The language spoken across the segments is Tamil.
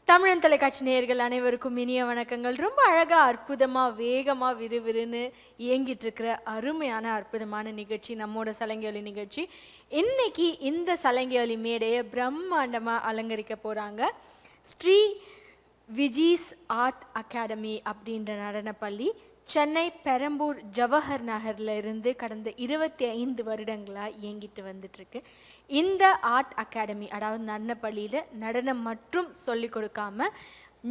தமிழன் தொலைக்காட்சி நேயர்கள் அனைவருக்கும் இனிய வணக்கங்கள். ரொம்ப அழகா அற்புதமா வேகமா விறுவிறுன்னு இயங்கிட்டு இருக்கிற அருமையான அற்புதமான நிகழ்ச்சி நம்மோட சலங்கை நிகழ்ச்சி. இன்னைக்கு இந்த சலங்கை மேடையை பிரம்மாண்டமா அலங்கரிக்க போறாங்க ஸ்ரீ விஜீஸ் ஆர்ட் அகாடமி அப்படின்ற நடனப்பள்ளி. சென்னை பெரம்பூர் ஜவஹர் நகர்ல இருந்து கடந்த 25 வருடங்களாக இயங்கிட்டு வந்துட்டுருக்கு. இந்த ஆர்ட் அகாடமி அதாவது நடனப்பள்ளியில் நடனம் மற்றும் சொல்லிக் கொடுக்காம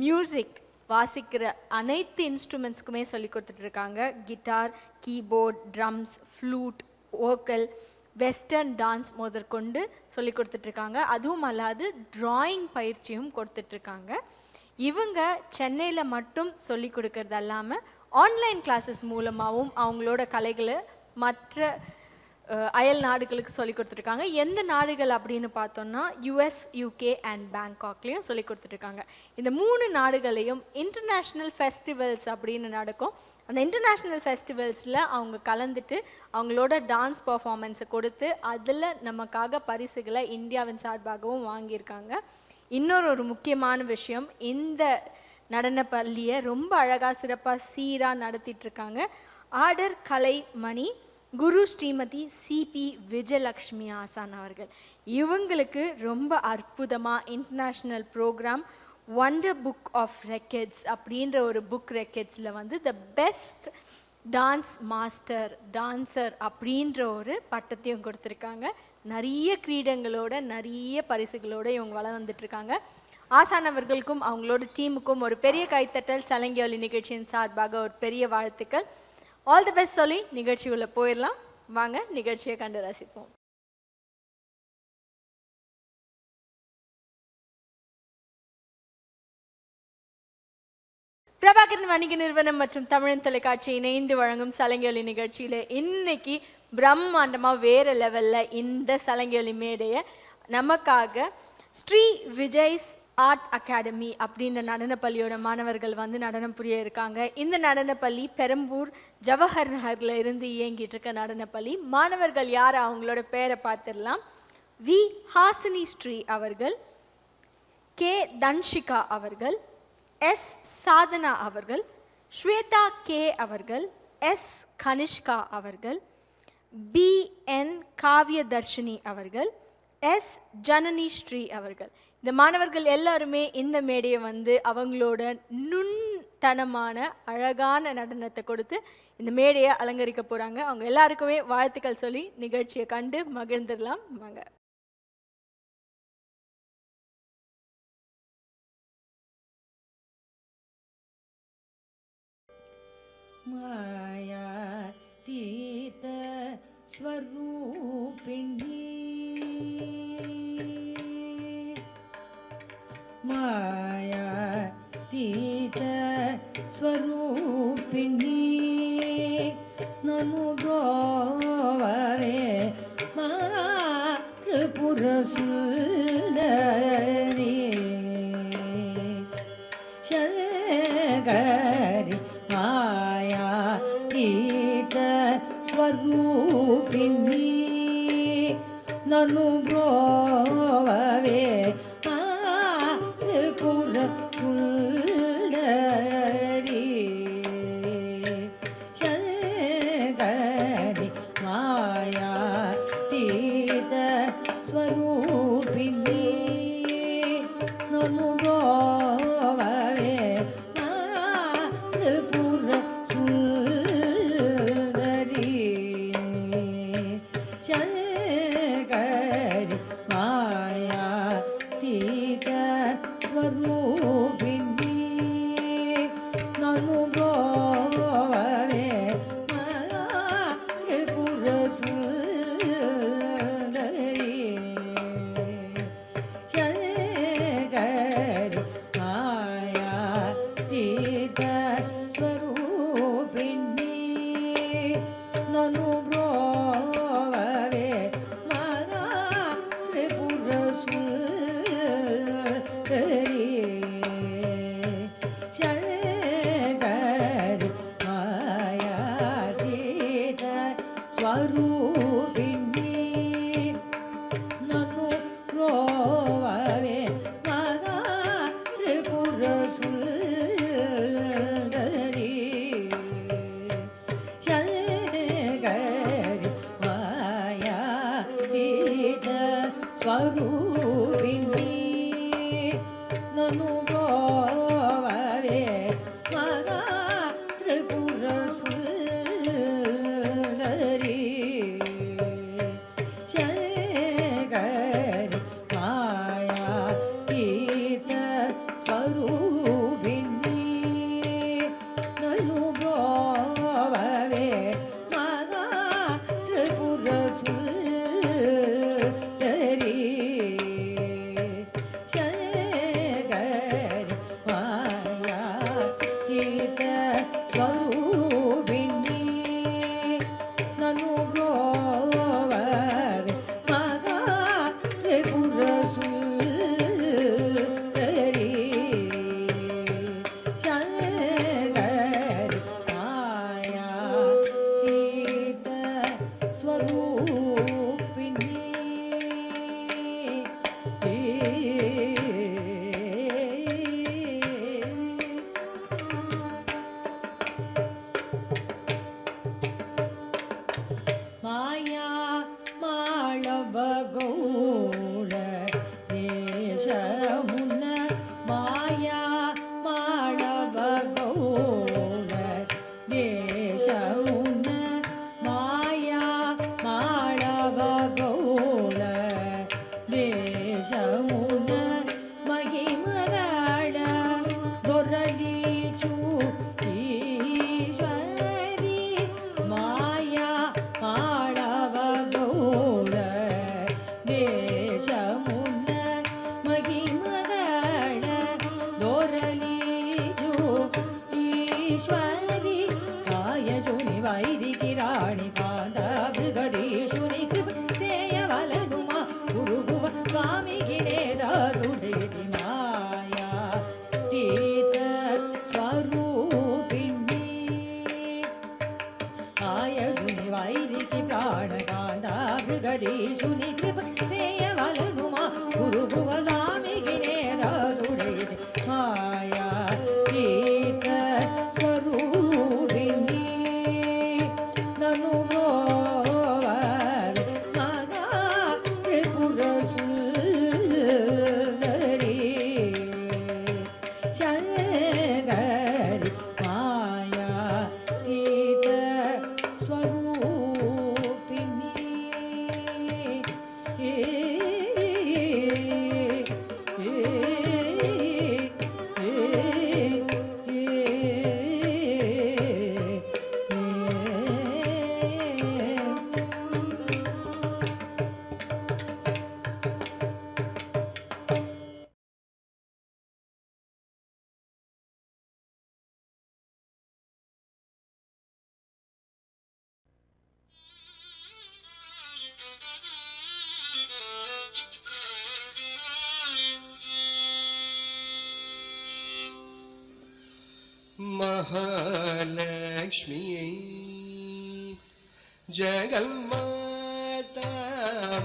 மியூசிக் வாசிக்கிற அனைத்து இன்ஸ்ட்ருமெண்ட்ஸ்க்குமே சொல்லி கொடுத்துட்ருக்காங்க. Guitar, keyboard, drums, flute, vocal, western dance முதற்கொண்டு சொல்லி கொடுத்துட்ருக்காங்க. அதுவும் அல்லாது ட்ராயிங் பயிற்சியும் கொடுத்துட்ருக்காங்க. இவங்க சென்னையில் மட்டும் சொல்லி கொடுக்கறது இல்லாமல் ஆன்லைன் கிளாஸஸ் மூலமாகவும் அவங்களோட கலைகளை மற்ற அயல் நாடுகளுக்கு சொல்லி கொடுத்துட்ருக்காங்க. எந்த நாடுகள் அப்படின்னு பார்த்தோம்னா US, UK அண்ட் பேங்காக்லேயும் சொல்லி கொடுத்துட்ருக்காங்க. இந்த 3 நாடுகளையும் இன்டர்நேஷ்னல் ஃபெஸ்டிவல்ஸ் அப்படின்னு நடக்கும். அந்த இன்டர்நேஷ்னல் ஃபெஸ்டிவல்ஸில் அவங்க கலந்துட்டு அவங்களோட டான்ஸ் பர்ஃபார்மன்ஸை கொடுத்து அதில் நமக்காக பரிசுகளை இந்தியாவின் சார்பாகவும் வாங்கியிருக்காங்க. இன்னொரு முக்கியமான விஷயம், இந்த நடனப்பள்ளியை ரொம்ப அழகாக சிறப்பாக சீராக நடத்திட்டுருக்காங்க ஆடர் கலைமணி குரு ஸ்ரீமதி CP விஜயலக்ஷ்மி ஆசான் அவர்கள். இவங்களுக்கு ரொம்ப அற்புதமாக international program wonder book of records அப்படின்ற ஒரு புக் ரெக்கார்ட்ஸில் வந்து the best dance master dancer அப்படின்ற ஒரு பட்டத்தையும் கொடுத்துருக்காங்க. நிறைய கிரீடங்களோட நிறைய பரிசுகளோடு இவங்க வளம் வந்துட்டுருக்காங்க. ஆசான் அவர்களுக்கும் அவங்களோட டீமுக்கும் ஒரு பெரிய கைத்தட்டல். சலங்கை நிகழ்ச்சியின் சார்பாக ஒரு பெரிய வாழ்த்துக்கள். ஆல் தி பெஸ்ட் சொல்லி நிகழ்ச்சிக்குள்ளே போயிடலாம். வாங்க நிகழ்ச்சியை கண்டு ரசிப்போம். பிரபாகரன் வணிக நிறுவனம் மற்றும் தமிழன் தொலைக்காட்சி இணைந்து வழங்கும் சலங்கை நிகழ்ச்சியில் இன்னைக்கு பிரம்மாண்டமாக வேறு லெவலில் இந்த சலங்கை மேடையை நமக்காக ஸ்ரீ விஜய்ஸ் ஆர்ட் அகாடமி அப்படின்ற நடனப்பள்ளியோட மாணவர்கள் வந்து நடனம் புரிய இருக்காங்க. இந்த நடனப்பள்ளி பெரம்பூர் ஜவஹர் நகரில் இருந்து இயங்கிட்டு இருக்க நடனப்பள்ளி. மாணவர்கள் யார் அவங்களோட பேரை பார்த்துடலாம். வி ஹாசினி ஸ்ரீ அவர்கள், கே தன்ஷிகா அவர்கள், எஸ் சாதனா அவர்கள், ஸ்வேதா கே அவர்கள், எஸ் கனிஷ்கா அவர்கள், BN காவியதர்ஷினி அவர்கள், எஸ் ஜனனி ஸ்ரீ அவர்கள். இந்த மாணவர்கள் எல்லாருமே இந்த மேடையை வந்து அவங்களோட நுண்தனமான அழகான நடனத்தை கொடுத்து இந்த மேடையை அலங்கரிக்க போகிறாங்க. அவங்க எல்லாருக்குமே வாழ்த்துக்கள் சொல்லி நிகழ்ச்சியை கண்டு மகிழ்ந்துடலாம். வாங்க. மாயா தீத ஸ்வரூபிணி மாயா தீத ஸ்வரூபிணி நனு ப்ரோவரே மாறுபுர சுந்தரி சகரி மாயா தீத ஸ்வரூபிணி நனு ப்ரோவரே மாளவகௌள தேசமுன்ன மாயா மாளவகௌள தேசமுன்ன மாயா மாளவகௌள தேசமுன்ன மகிமதாட ದೊರಲೀಚು ಈಶ್ವರಿ ಮಾಯಾ ಮಾಡವಗೌಳ ದೇಶಮುನ್ನ ಮಹಿಮಗಳ ದೊರಲೀಚು ಈಶ್ವರಿ ಕಾಯಜುನಿ ವೈರಿ ಕಿರಾಣಿ ಕಾಂತ ಮೃಗದೀಶುನಿ ಕೃಪೆಯ ವಲಗುಮ ಗುರುಗುವ ಸ್ವಾಮಿ ಗಿಡೇದ ಸುಡೇತಿ ಮಾಯಾ ತೀತ ಸ್ವರೂಪಿಣಿ ಕಾಯಜುನಿ ವೈರಿಕಿ ಪ್ರಾಣಕಾಂತ ಮೃಗದೀಶುನಿ ಕೃಪೆಯ ವಲಗುಮ ಗುರುಗುವ ಸ್ವಾಮಿ ಗಿಡೇದ ಸುಡೇತಿ ಮಾಯಾ ತೀತ ಸ್ವರೂಪಿಣಿ ನನು महालक्ष्मी जगन्माता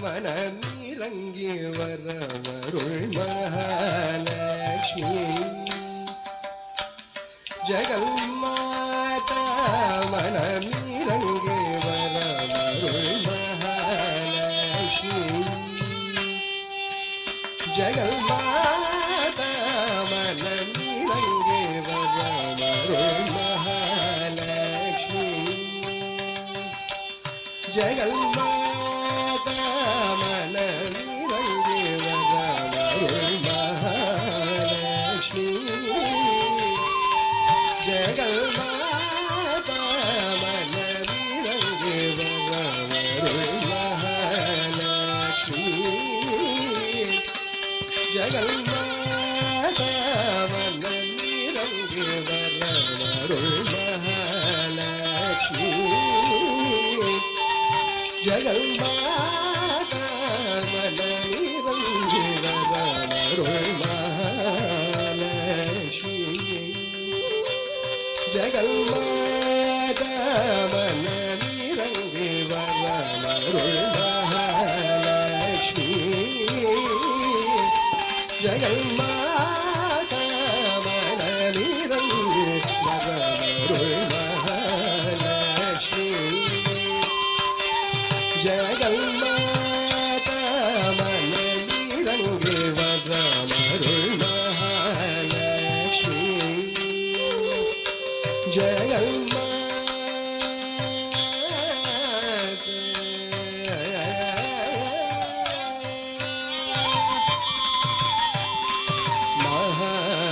मनमिरंगी वरवरुள் महालक्ष्मी जगन्माता मनमिरंगी वरवरुள் महालक्ष्मी जगन्माता मनमिरंगी वरवरुள் महालक्ष्मी जगन्माता मनमिरंगी वरवरुள் महालक्ष्मी जगन्माता मनमिरंगी वरवरुள் महालक्ष्मी जगन्माता मनमिरंगी वरवरुள் महालक्ष्मी जगन्माता मनमिरंगी वरवरुள் महालक्ष्मी जगन्माता मनमिरंगी वरवरुள் महालक्ष्मी जगन्माता मनमिरंगी वरवरुள் महालक्ष्मी जगन्माता मनमिरंगी वरवरुள் महालक्ष्मी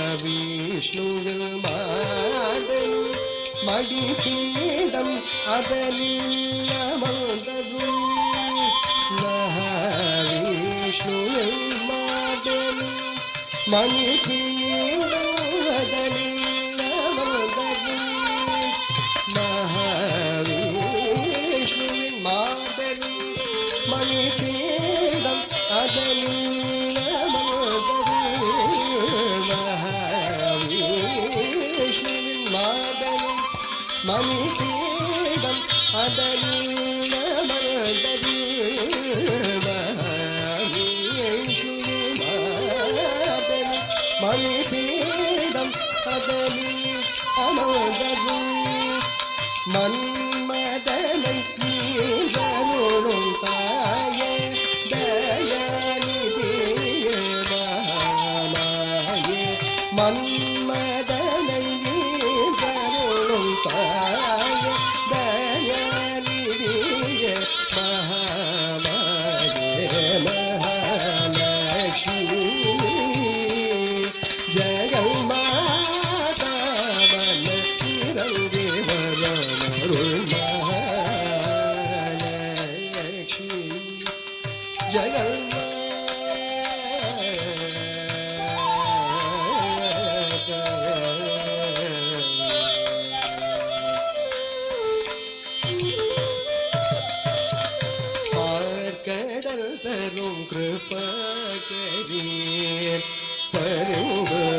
महाविष्णुविल मादनु मडिपीडम अदलिल मन्दरु महाविष्णुविल मादनु मडिपीडम अदलिल मन्दरु महाविष्णुविल मादनु मडिपीडम अदलिल मणिपीडम अदलिल मन्दरु महाविष्णुविल मादनु मणिपीडम अदलिल मन्दरु मन्मदनै नीररुளும் தாயே மன்மதனை வீழ்ந்தருளும் தாய தயாநிதிய மகாமாயே மகாலட்சுமி ஜெகன்மாதா வன இறங்கி வரமருள் மகாலட்சுமி ஜெகன்மாதா பார்க்கடல் தரும் கிருபகரீர் பருவதரி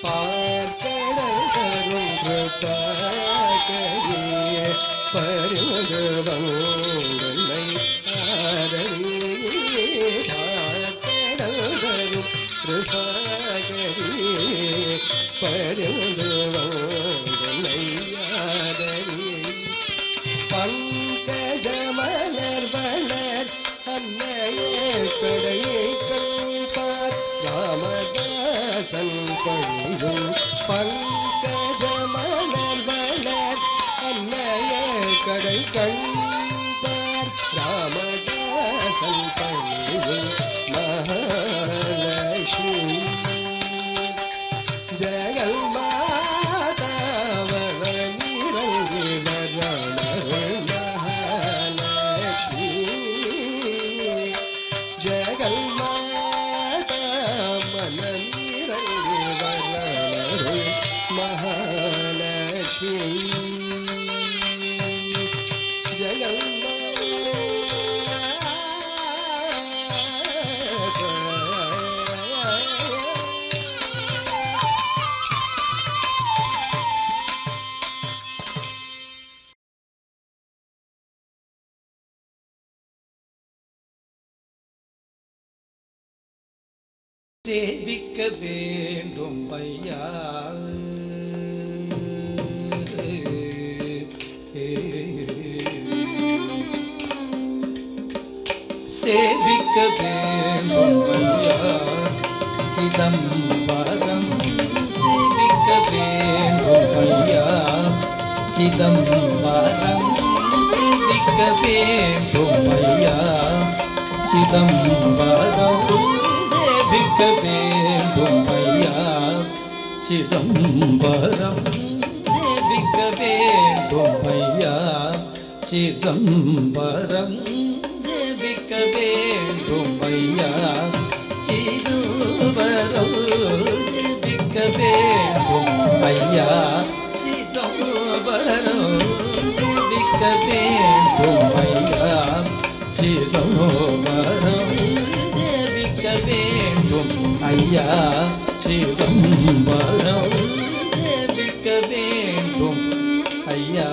பார்க்கடல் தரும் கிருபகரீர் பருவதனை ஆதரி பார்க்கடல் தரும் கிருபகரீர் பருவதனை ஆதரி பங்கஜமலர் வளர் அன்னையே கடையை கண்பார் ராமதாசன் பணியும் பங்கஜமலர் வளர் அன்னையே கடை கண்பார் ராமதாசன் பணியும் மகாலட்சுமி ஜெகன்மாதா வளனிறங்கி வரமருள் மகாலட்சுமி ஜெகன்மாதா மனமிறங்கி வரமருள் மகாலட்சுமி சேவிக்க வேண்டும் ஐயா சேவிக்க வேண்டும் ஐயா சிதம்பரம் சேவிக்க வேண்டும் ஐயா சிதம்பரம் சேவிக்க வேண்டும் ஐயா சிதம்பரம் சேவிக்க வேண்டும் ஐயா சிதம்பரம் சேவிக்க வேண்டும் ஐயா சிதம்பரம் சேவிக்க வேண்டும் ஐயா சிதம்பரம் சேவிக்க வேண்டும் ஐயா சிதம்பரம் சேவிக்க வேண்டும் ஐயா சிதம்பரம் சேவிக்க வேண்டும் ஐயா சிதம்பரம் சேவிக்க வேண்டும் ஐயா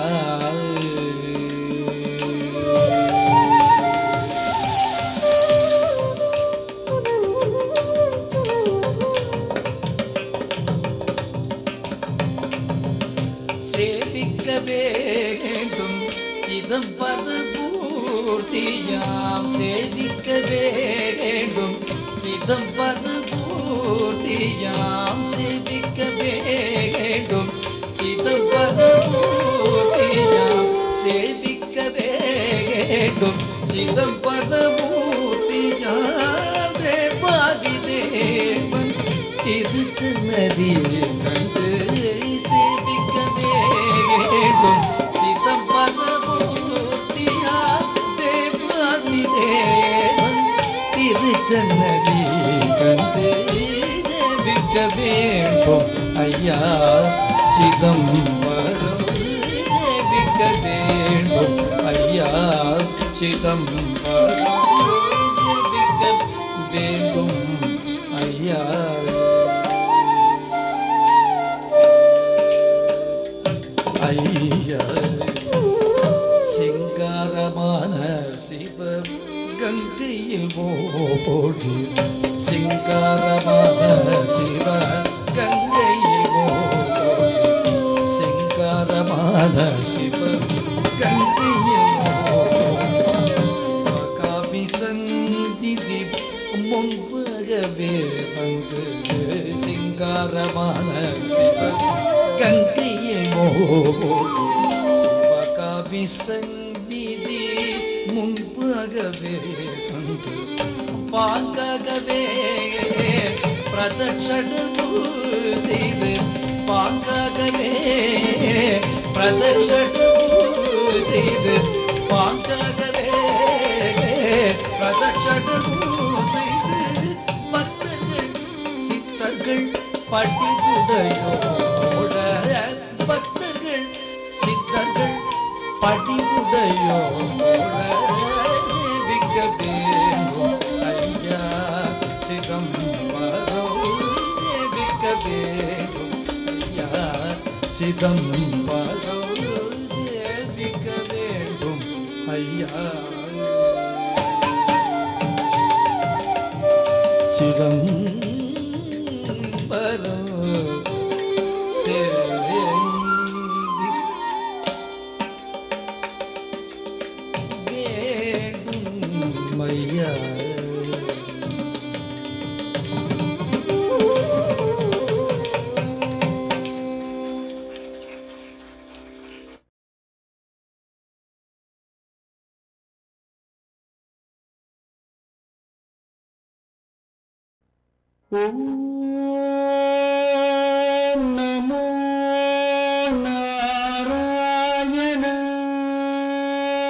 சேவிக்க வேண்டும் சிதம்பரமூர்த்தியாம் சேவிக்க வேண்டும் சிதம்பரமூர்த்தியாம் சேவிக்க வேண்டும் சிதம்பரமூர்த்தியாம் சேவிக்க வேண்டும் சிதம்பரமூர்த்தியாம் தேவாதி தேவன் திருச்சன்னதி கண்டு சேவிக்க வேண்டும் சிதம்பரமூர்த்தியாம் தேவாதி தேவன் திருச்சன்னதி கண்டு சேவிக்க வேண்டும் ஐயா சிதம்பரம் சேவிக்க வேண்டும் ஐயா சிதம்பரம் சேவிக்க வேண்டும் ஐயா ஐயா சிங்காரமான சிவ கங்கையில் ஓடி சிங்காரமான சிவ கங்கையில் ஓடி சிங்காரமான சிவ கங்கையில் ஓடி சிவகாமி சந்நிதி முன்பக முன்பகவே வந்து சிங்காரமான சிவ கங்கையை மோடி சிவகாபி சந்நிதி முன்பகவே வந்து பாங்ககவே பிரதட்சணமு செய்து பாங்ககவே பிரதட்சணமு செய்து பாங்ககவே பிரதட்சணமு செய்து பக்தர்கள் சித்தர்கள் படிவுடையோட பக்தர்கள் சித்தர்கள் படிவுடையோட விக்க வேண்டும் ஐயா சிதம்பரம் விக்க வேண்டும் ஐயா சிதம்பரம் விக்க வேண்டும் ஐயா சிதம்பரம் வேண்டும் ஐயா ஓம் நமோ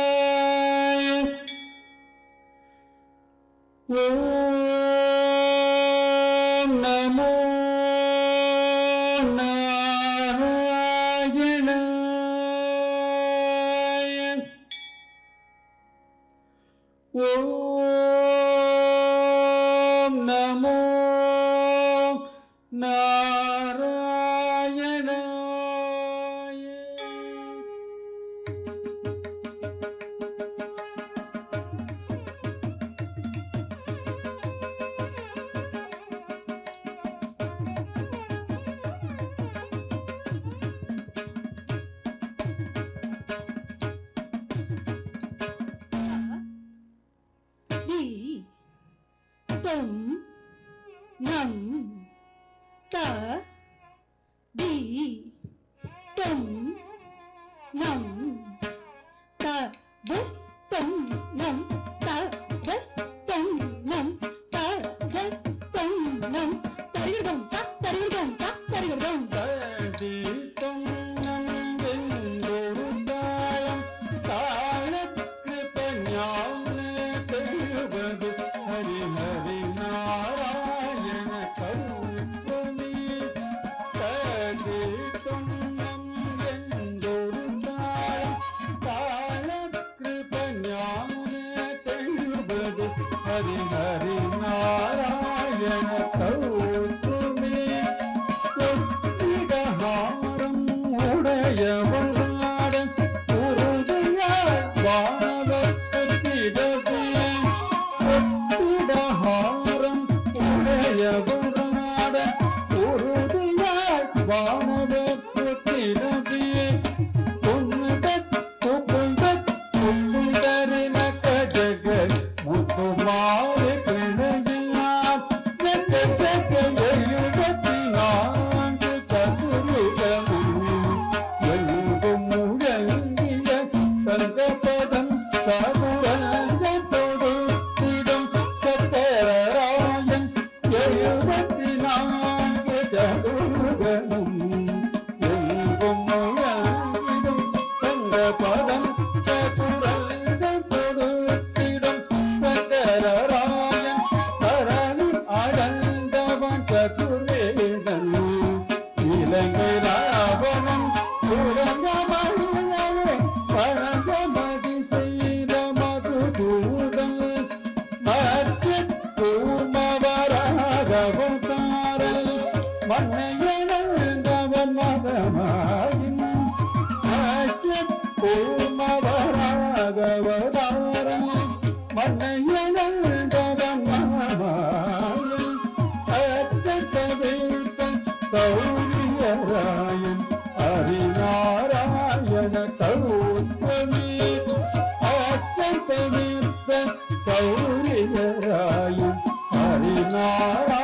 நாராயணாய. ஓம் நமோ நாராயணாய. ஓம் நமோ நாராயணாய. தி தொம் நம் த தி தொம் நம் த த தொம் நம் த த தொம் நம் த த தொம் நம் தரிகிடம் த தரிகிடம் த தரிகிடம் தீர்த்தம் நம் வென்றொரு தாளம் தாளக்கு பஞான தெழுவது ஹரி ஹரி நாராயண கருப்பணி. தீர்த்தம் நம் வென்றொரு தாளம் தாளக்கு பஞான தெழுவது ஹரி ஹரி நாராயண கருப்பணி. கொத்திடஹாரம் உடையவனாட உறுதியாய் வானவர் கொத்திடவே. கொத்திடஹாரம் உடையவனாட உறுதியாய் வானவர் கொத்திடவே. குந்தத் குகுந்தத் குகுந்தரின கஜக முத்துமாரி பிணையினார் ஜக ஜக எழுபத்தி நான்கு சதுருகமும் எங்கும் முழங்கிய தங்கப்பதம் சதுரங்கத்தொடு திடம் சக்கரராயன் எழுபத்தி நான்கு சதுருகமும் எங்கும் முழங்கிடும் தங்கப்பதம் சதுரங்கத்தொடு திடம் சக்கரராயன் தரணி அடந்தவன் சதுர்வேதன் இலங்கை ராவணன் சுரங்கமழியவே பரங்கமதி செய்த மதுதூதன் மற்ற கூர்மவராகவும் தாரல் மன்னையனந்தவன் மதமாயின் மற்ற கூர்மவராகவதாரல் மன்னையனந்தவன் மதமாயின் அத்தகவீர்த்தன் கௌரியராயன் ஹரிநாராயண கௌத்தமி. அத்தகவீர்த்தன் கௌரியராயன் ஹரிநாராயண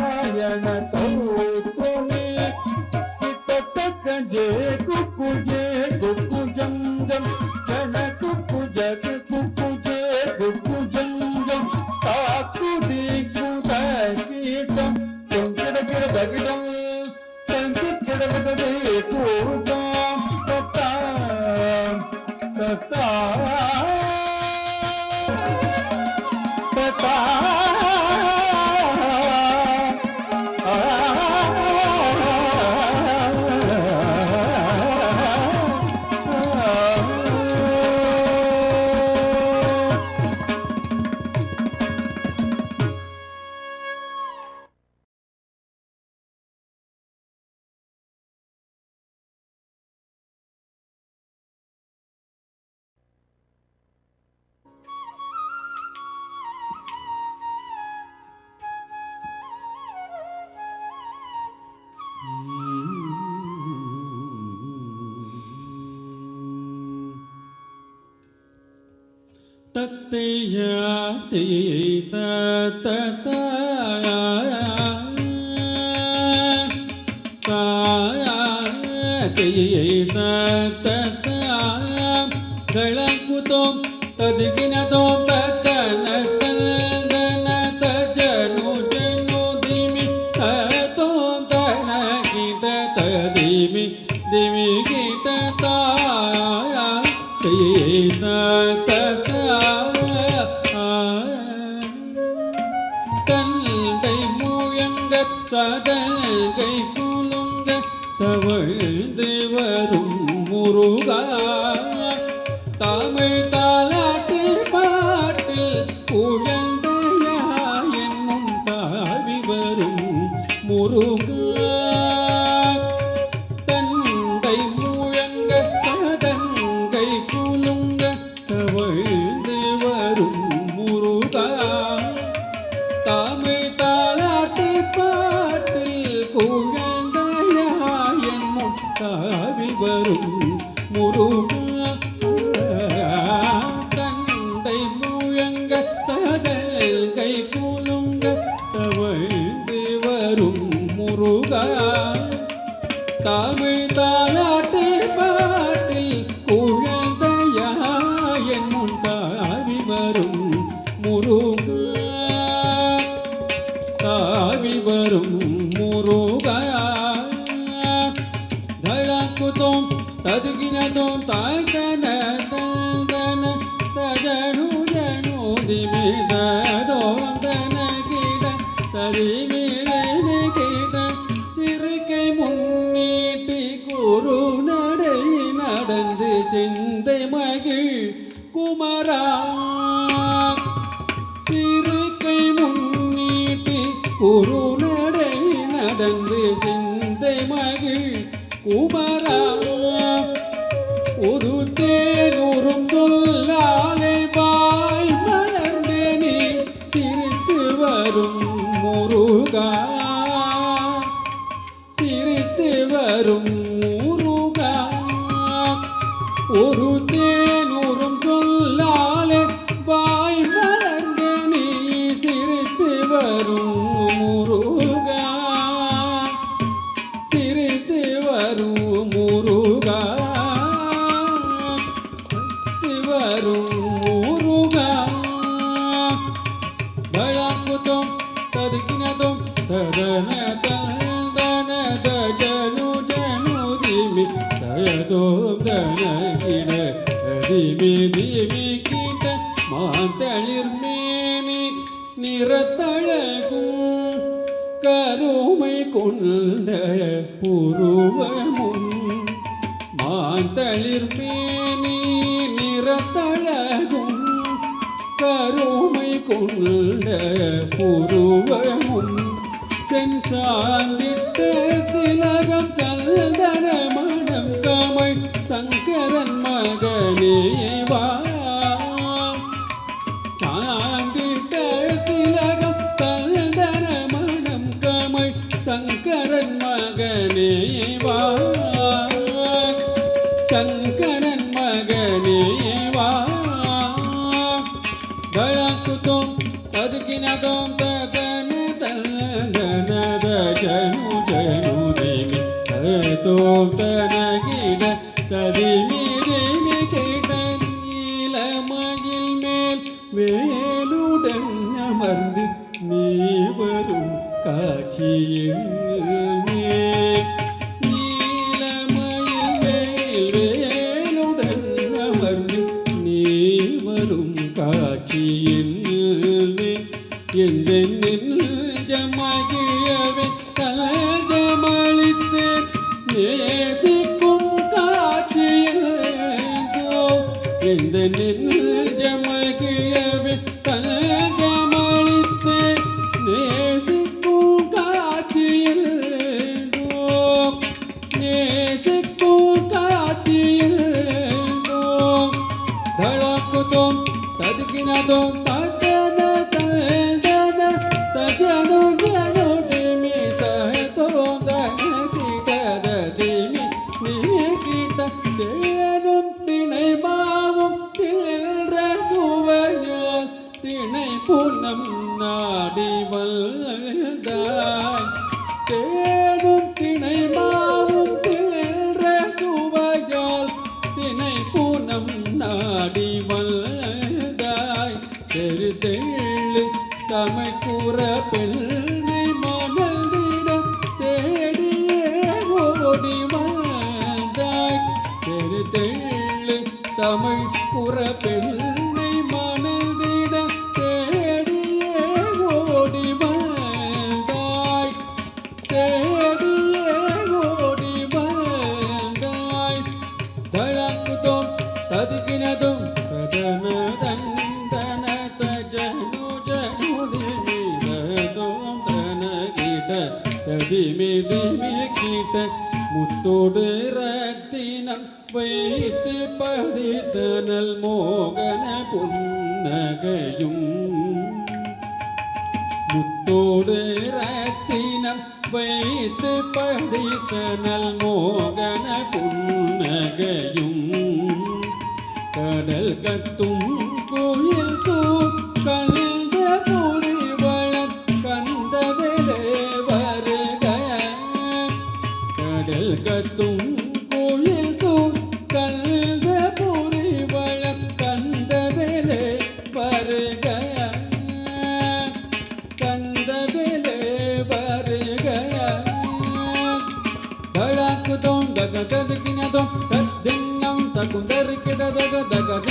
தத்தையாத்தை ಗಳಕುತೋಂ ತದಿಗಿನತೋಂ ತನ ತನ ತಜನು ಜನು ದಿಮಿ ತೋಂ ತನ ಗೀತ ತದಿಮಿ ದಿಮಿ ಗೀತ ತಾಯ ತೇನ தந்தை மூயங்க சதகை குலுங்க தவழ்ந்து வரும் முருகா தமிழ் தாலாட்டு பாட்டில் குழந்தையா என்னும் தாவி வரும் முருகா தந்தை மூயங்க சதங்கை குலுங்க தவழ்ந்து வரும் முருகா தமிழ் தாலாட்டு பாட்டில் குழந்தையா என்னும் தாவி வரும் முருகா தந்தை முயங்க சதல்கை குலுங்க தவழ்ந்து வரும் முருகா தமிழ் தாலாட்டு பாட்டில் குழந்தையா என்னும் தாவி வரும் முருகா தாவி வரும் முருகா தளக்குதோம் ததுகினதோம் தாய்தன தந்தன தஜனு ஜனு திமிததோம் தன கீட தரிமிரமி கீட சிறுகை முன்னீட்டி குரு நடை நடந்து சிந்தை மகிழ் குமரா சிறுகை முன்னீட்டி குரு நடை நடந்து சிந்தை மகிழ் குமரா ஒரு தேனூரும் சொல்லாலே பாய் மலர்ந்தே நீ சிரித்து வரும் முருகா சிரித்து வரும் முருகா ஒரு தேனூரும் சொல்லாலே பாய் மலர்ந்தே நீ சிரித்து வரும் முருகா சிரித்து வரும் முருகா சிரித்து வரும் முருகா பழங்குதோம் தருகினதோம் ததன தந்தன தஜனு ஜனு திமி தயதோம் தனகிட திமி திமி கிட்ட மாந்தளிர் மேனி நிறத்தழகும் கருமை கொண்ட புருவமும் மாந்தளிர் மேனி நிறத்தழகும் கருமை கொண்ட புருவமும் சென்றாண்டிட்ட திலகம் சந்தன மனம் கமை சங்கரன் மகனே வா சாந்திட்ட திலகம் சந்தன மனம் கமை சங்கரன் மகனே வா சங்கரன் மகனே வா தயாக்குதோம் ததுகினதோம் தகன தந்தன தஜனு ஜனு திமி தோம் தனகிட ததிமி திமி கிட நீலமயில் மேல் வேலுடன் அமர்ந்து நீ வரும் காட்சியில் நீலமயில் மேல் வேலுடன் அமர்ந்து அமர்ந்து நீ வரும் காட்சியில் எந்த நெஞ்சமகிழவே தலஜமளித்தேன் நேசிக்கும் காட்சியில் எந்த நெஞ்சமகிழவே தலஜமளித்தேன் நேசிக்கும் காட்சியில் நேசிக்கும் காட்சியில் தளக்குதோம் ததுக்கினதோம் தகன தந்தன தஜனு ஜனு திமி தஹதோம் தன கிடத திமி நிமி கிட்ட தேனும் திணை மாவும் தில்ற சுவையோர் திணை புனம் நாடி வந்தாய் தேனும் திணை மாவும் தில்ற சுவையோர் திணை புனம் நாடி வந்தாய் தெரு தெள்ளு தமை கூற பெண்ணை மனதிட தேடியே ஓடி வந்தாய் தெரு தெள்ளு தமிழ் புற பெண்ணை மனதிட தேடியே ஓடி வந்தாய் தேடியே ஓடி வந்தாய் தளக்குதோம் ததுக்கினதும் ததன தந்தன தஜனு ஜனு திமிதோம் தன கிட ததிமி திமி கிட்ட முத்தோடு ரத்தினம் வைத்து பதித்தனல் மோகன புன்னகையும் முத்தோடு ரத்தினம் வைத்து பதித்தனல் மோகன புன்னகையும் கடல் கத்தும் கோயில் கந்த புரிவளர் கந்தவிலே வருக கடல் கத்தும் கோயில் கந்த புரிவளர் கந்தவிலே வருக கந்தவிலே வருக தளக்குதோம் தகததுக்கினதோம் தத்தின்னம் தகுந்தருக்கிடதக தகத